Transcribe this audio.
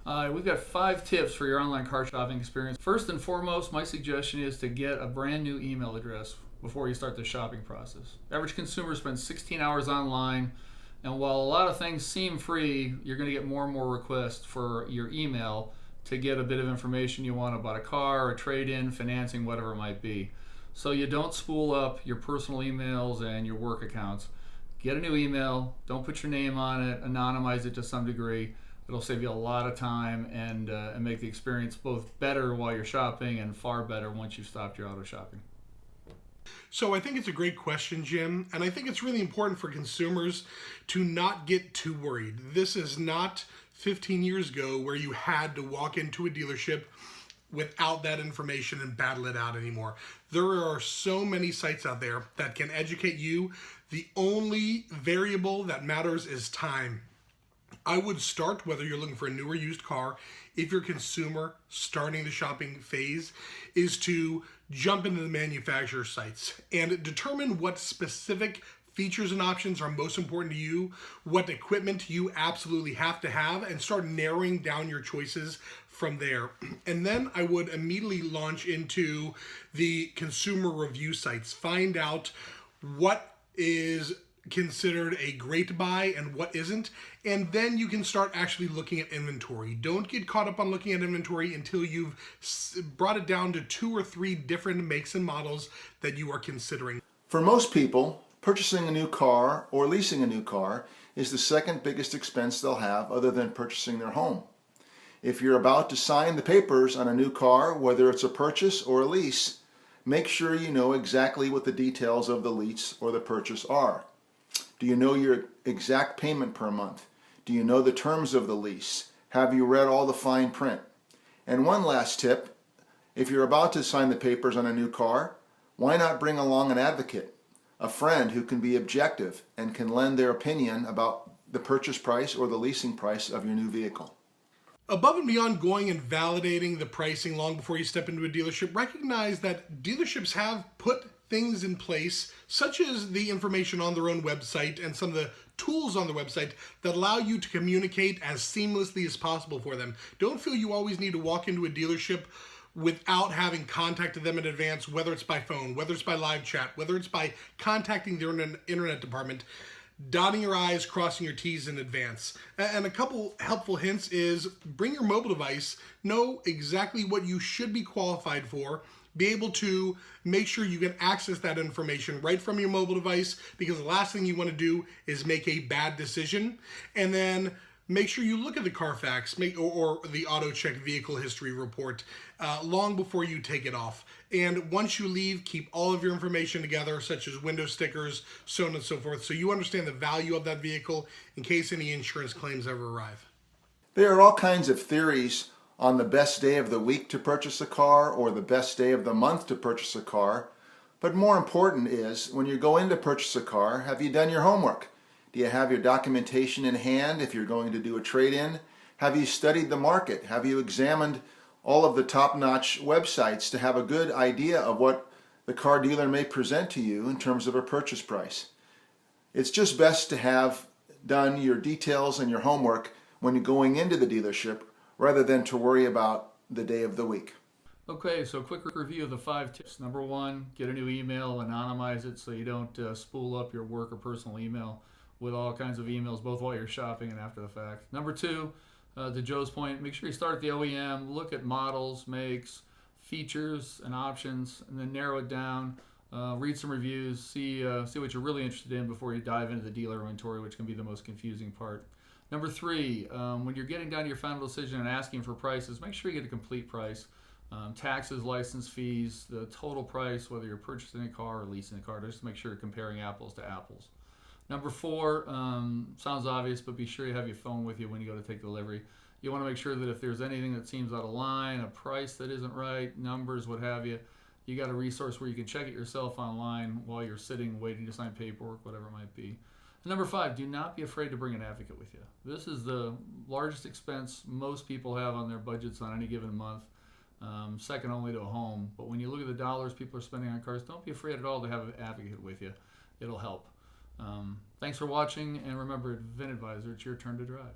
We've got 5 tips for your online car shopping experience. First and foremost, my suggestion is to get a brand new email address before you start the shopping process. Average consumer spends 16 hours online, and while a lot of things seem free, you're going to get more and more requests for your email to get a bit of information you want about a car, a trade-in, financing, whatever it might be. So you don't spool up your personal emails and your work accounts. Get a new email, don't put your name on it, anonymize it to some degree. It'll save you a lot of time and make the experience both better while you're shopping and far better once you've stopped your auto shopping. So I think it's a great question, Jim, and I think it's really important for consumers to not get too worried. This is not 15 years ago where you had to walk into a dealership without that information and battle it out anymore. There are so many sites out there that can educate you. The only variable that matters is time. I would start, whether you're looking for a new or used car, if you're a consumer starting the shopping phase, is to jump into the manufacturer sites and determine what specific features and options are most important to you, what equipment you absolutely have to have, and start narrowing down your choices from there. And then I would immediately launch into the consumer review sites. Find out what is considered a great buy and what isn't, and then you can start actually looking at inventory. Don't get caught up on looking at inventory until you've brought it down to 2 or 3 different makes and models that you are considering. For most people, purchasing a new car or leasing a new car is the second biggest expense they'll have other than purchasing their home. If you're about to sign the papers on a new car, whether it's a purchase or a lease, make sure you know exactly what the details of the lease or the purchase are. Do you know your exact payment per month? Do you know the terms of the lease? Have you read all the fine print? And one last tip, if you're about to sign the papers on a new car, why not bring along an advocate, a friend who can be objective and can lend their opinion about the purchase price or the leasing price of your new vehicle. Above and beyond going and validating the pricing long before you step into a dealership, recognize that dealerships have put things in place, such as the information on their own website and some of the tools on the website that allow you to communicate as seamlessly as possible for them. Don't feel you always need to walk into a dealership without having contacted them in advance, whether it's by phone, whether it's by live chat, whether it's by contacting their internet department. Dotting your I's, crossing your T's in advance. And a couple helpful hints is bring your mobile device, know exactly what you should be qualified for, be able to make sure you can access that information right from your mobile device, because the last thing you want to do is make a bad decision. And then make sure you look at the Carfax or the Auto Check Vehicle History Report long before you take it off. And once you leave, keep all of your information together, such as window stickers, so on and so forth, so you understand the value of that vehicle in case any insurance claims ever arrive. There are all kinds of theories on the best day of the week to purchase a car or the best day of the month to purchase a car. But more important is, when you go in to purchase a car, have you done your homework? Do you have your documentation in hand if you're going to do a trade-in? Have you studied the market? Have you examined all of the top-notch websites to have a good idea of what the car dealer may present to you in terms of a purchase price? It's just best to have done your details and your homework when you're going into the dealership rather than to worry about the day of the week. Okay, so quick review of the 5 tips. Number 1, get a new email, anonymize it so you don't spool up your work or personal email with all kinds of emails, both while you're shopping and after the fact. Number 2, to Joe's point, make sure you start at the OEM, look at models, makes, features, and options, and then narrow it down. Read some reviews, see what you're really interested in before you dive into the dealer inventory, which can be the most confusing part. Number 3, when you're getting down to your final decision and asking for prices, make sure you get a complete price. Taxes, license fees, the total price, whether you're purchasing a car or leasing a car, just to make sure you're comparing apples to apples. Number 4, sounds obvious, but be sure you have your phone with you when you go to take delivery. You want to make sure that if there's anything that seems out of line, a price that isn't right, numbers, what have you, you got a resource where you can check it yourself online while you're sitting waiting to sign paperwork, whatever it might be. And number 5, do not be afraid to bring an advocate with you. This is the largest expense most people have on their budgets on any given month, second only to a home. But when you look at the dollars people are spending on cars, don't be afraid at all to have an advocate with you. It'll help. Thanks for watching, and remember, at VinAdvisor, it's your turn to drive.